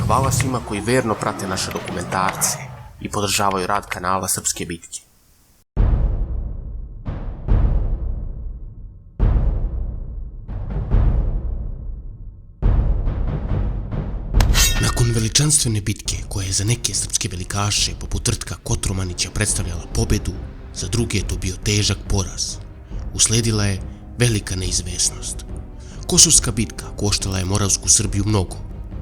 Hvala svima koji verno prate naše dokumentarce i podržavaju rad kanala Srpske bitke. Nakon veličanstvene bitke koja je za neke srpske velikaše poput Rtka Kotromanića predstavljala pobedu, za druge je to bio težak poraz. Usledila je velika neizvesnost. Kosovska bitka koštala je Moravsku Srbiju mnogo,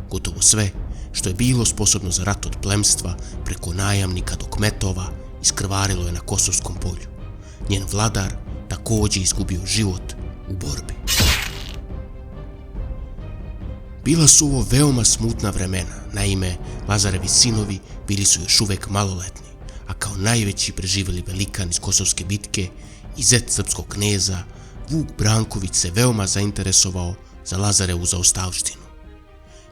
gotovo sve što je bilo sposobno za rat od plemstva preko najamnika do kmetova iskrvarilo je na Kosovskom polju. Njen vladar također izgubio život u borbi. Bila su ovo veoma smutna vremena, naime Lazarevi sinovi bili su još uvek maloletni, a kao najveći preživjeli velikan iz Kosovske bitke i zet srpskog kneza, Vuk Branković se veoma zainteresovao za Lazarevu zaostavštinu.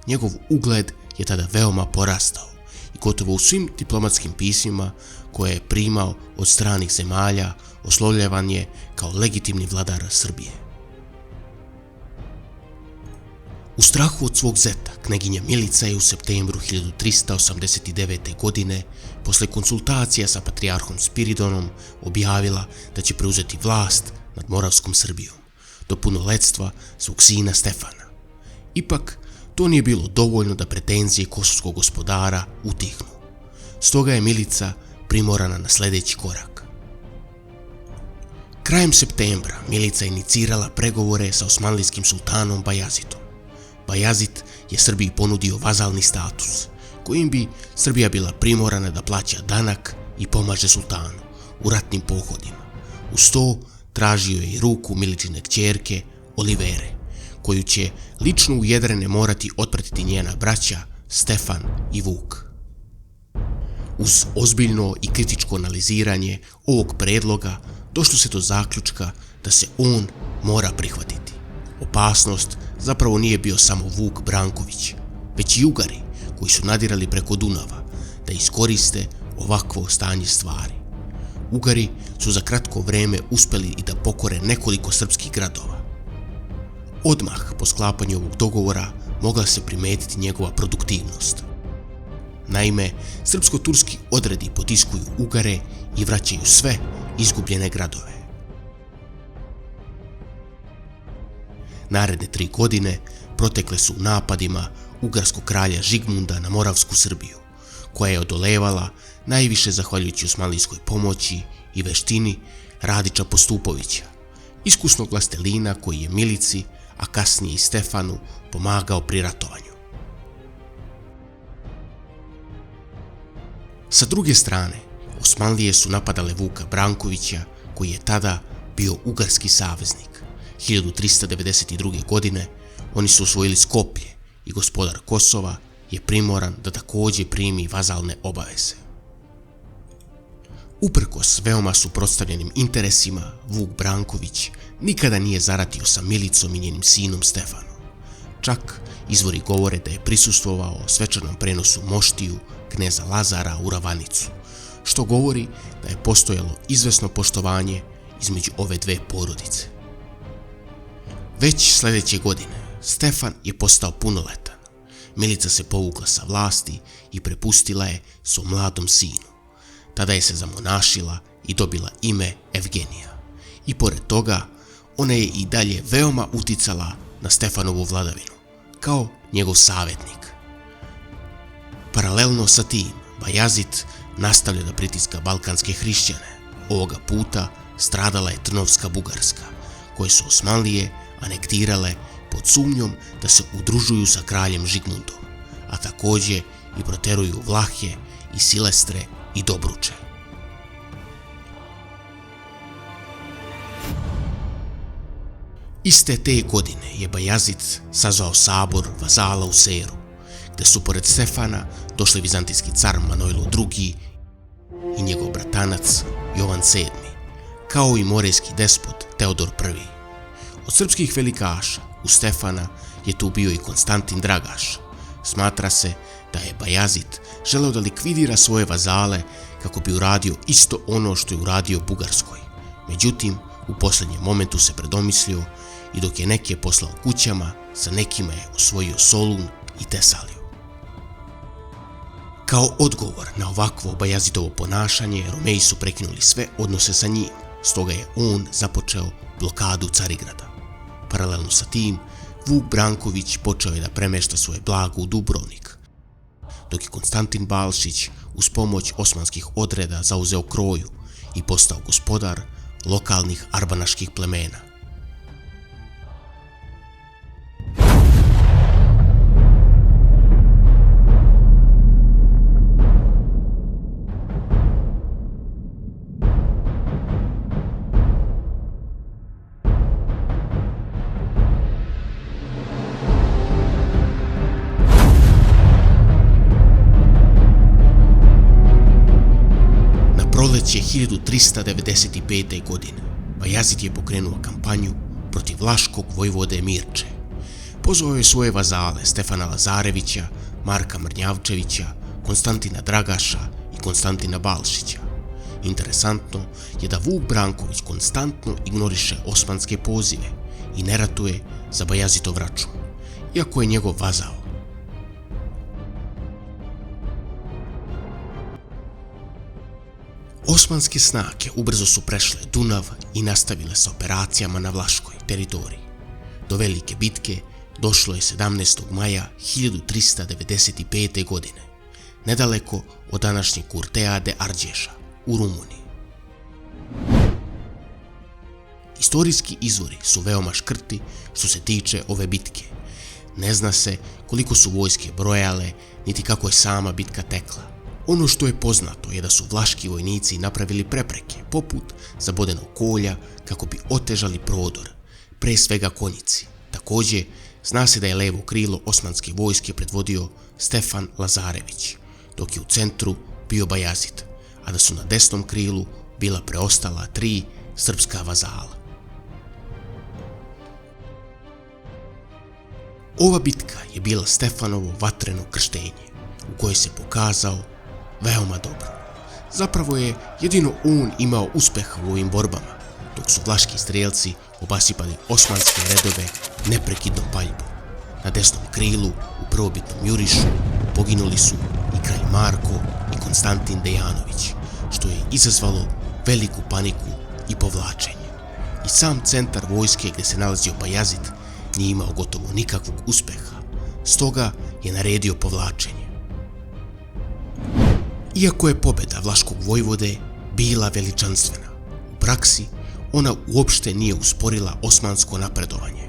Njegov ugled je tada veoma porastao i gotovo u svim diplomatskim pismima koje je primao od stranih zemalja oslovljavan je kao legitimni vladar Srbije. U strahu od svog zeta, kneginja Milica je u septembru 1389. godine, posle konsultacija sa patrijarhom Spiridonom, objavila da će preuzeti vlast nad Moravskom Srbijom, do punoletstva svog sina Stefana. Ipak, to nije bilo dovoljno da pretenzije kosovskog gospodara utihnu. Stoga je Milica primorana na sljedeći korak. Krajem septembra Milica inicirala pregovore sa osmanlijskim sultanom Bajazitom. Bajazit je Srbiji ponudio vazalni status, kojim bi Srbija bila primorana da plaća danak i pomaže sultanu u ratnim pohodima. Uz to tražio je i ruku Miličine kćerke Olivere, koju će lično u Jedrene morati otpratiti njena braća Stefan i Vuk. Uz ozbiljno i kritičko analiziranje ovog predloga došlo se do zaključka da se on mora prihvatiti. Opasnost zapravo nije bio samo Vuk Branković, već i Ugari koji su nadirali preko Dunava da iskoriste ovakvo stanje stvari. Ugari su za kratko vreme uspjeli i da pokore nekoliko srpskih gradova. Odmah po sklapanju ovog dogovora mogla se primetiti njegova produktivnost. Naime, srpsko-turski odredi potiskuju Ugare i vraćaju sve izgubljene gradove. Naredne 3 godine protekle su napadima ugarskog kralja Žigmunda na Moravsku Srbiju, koja je odolevala najviše zahvaljujući osmanlijskoj pomoći i veštini Radića Postupovića, iskusnog vlastelina koji je Milici, a kasnije i Stefanu, pomagao pri ratovanju. Sa druge strane, Osmanlije su napadale Vuka Brankovića, koji je tada bio ugarski saveznik. 1392. godine oni su osvojili Skoplje i gospodar Kosova je primoran da također primi vazalne obaveze. Uprkos veoma suprotstavljenim interesima, Vuk Branković nikada nije zaratio sa Milicom i njenim sinom Stefanom. Čak izvori govore da je prisustvovao svečanom prenosu moštiju kneza Lazara u Ravanicu, što govori da je postojalo izvesno poštovanje između ove dve porodice. Već sljedeće godine Stefan je postao punoletan. Milica se povukla sa vlasti i prepustila je svom mladom sinu. Tada je se zamonašila i dobila ime Evgenija. I pored toga, ona je i dalje veoma uticala na Stefanovu vladavinu, kao njegov savjetnik. Paralelno sa tim, Bajazit nastavlja da pritiska balkanske hrišćane. Ovoga puta stradala je Trnovska Bugarska, koje su Osmanlije anektirale pod sumnjom da se udružuju sa kraljem Žigmundom, a također i proteruju Vlahe i Silestre i Dobruče. Iste te godine je Bajazit sazvao sabor vazala u Seru, gde su pored Stefana došli vizantijski car Manojlo II i njegov bratanac Jovan VII, kao i morejski despot Teodor I. Od srpskih velikaša u Stefana je tu bio i Konstantin Dragaš. Smatra se da je Bajazit želeo da likvidira svoje vazale kako bi uradio isto ono što je uradio Bugarskoj. Međutim, u posljednjem momentu se predomislio i dok je neke poslao kućama, sa nekima je osvojio Solun i Tesaliju. Kao odgovor na ovakvo Bajazidovo ponašanje, Romeji su prekinuli sve odnose sa njim, stoga je on započeo blokadu Carigrada. Paralelno sa tim, Vuk Branković počeo je da premešta svoje blago u Dubrovnik, dok je Konstantin Balšić uz pomoć osmanskih odreda zauzeo Kroju i postao gospodar lokalnih arbanaških plemena. Proleće 1395. godine Bajazid je pokrenuo kampanju protiv vlaškog vojvode Mirče. Pozvao je svoje vazale Stefana Lazarevića, Marka Mrnjavčevića, Konstantina Dragaša i Konstantina Balšića. Interesantno je da Vuk Branković konstantno ignoriše osmanske pozive i ne ratuje za Bajazidov račun, iako je njegov vazal. Osmanske snage ubrzo su prešle Dunav i nastavile sa operacijama na vlaškoj teritoriji. Do velike bitke došlo je 17. maja 1395. godine, nedaleko od današnjeg Kurtea de Arđeša u Rumuniji. Istorijski izvori su veoma škrti što se tiče ove bitke. Ne zna se koliko su vojske brojale, niti kako je sama bitka tekla. Ono što je poznato je da su vlaški vojnici napravili prepreke, poput zabodenog kolja, kako bi otežali prodor, pre svega konjici. Također, zna se da je levo krilo osmanske vojske predvodio Stefan Lazarević, dok je u centru bio Bajazid, a da su na desnom krilu bila preostala 3 srpska vazala. Ova bitka je bila Stefanovo vatreno krštenje, u kojoj se pokazao veoma dobro. Zapravo je jedino on imao uspeha u ovim borbama, dok su vlaški strijelci obasipali osmanske redove neprekidnom paljbom. Na desnom krilu, u prvobitnom jurišu, poginuli su i kralj Marko i Konstantin Dejanović, što je izazvalo veliku paniku i povlačenje. I sam centar vojske gdje se nalazio Bajazid nije imao gotovo nikakvog uspeha, stoga je naredio povlačenje. Iako je pobjeda vlaškog vojvode bila veličanstvena, u praksi ona uopšte nije usporila osmansko napredovanje.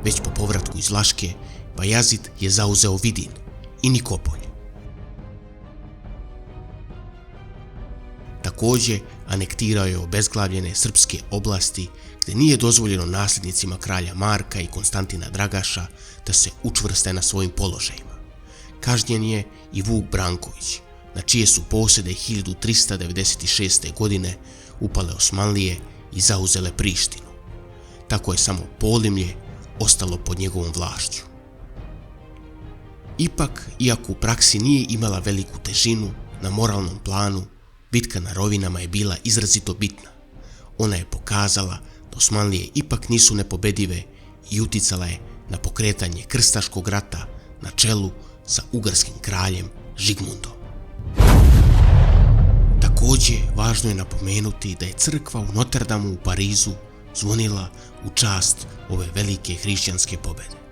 Već po povratku iz Vlaške, Bajazid je zauzeo Vidin i Nikopolj. Također anektirao je obezglavljene srpske oblasti gdje nije dozvoljeno nasljednicima kralja Marka i Konstantina Dragaša da se učvrste na svojim položajima. Kažnjen je i Vuk Branković, na čije su posjede 1396. godine upale Osmanlije i zauzele Prištinu. Tako je samo Polimlje ostalo pod njegovom vlašću. Ipak, iako u praksi nije imala veliku težinu, na moralnom planu, bitka na Rovinama je bila izrazito bitna. Ona je pokazala da Osmanlije ipak nisu nepobedive i uticala je na pokretanje krstaškog rata na čelu sa ugarskim kraljem Žigmundom. Također, važno je napomenuti da je crkva u Notre Damu u Parizu zvonila u čast ove velike hrišćanske pobjede.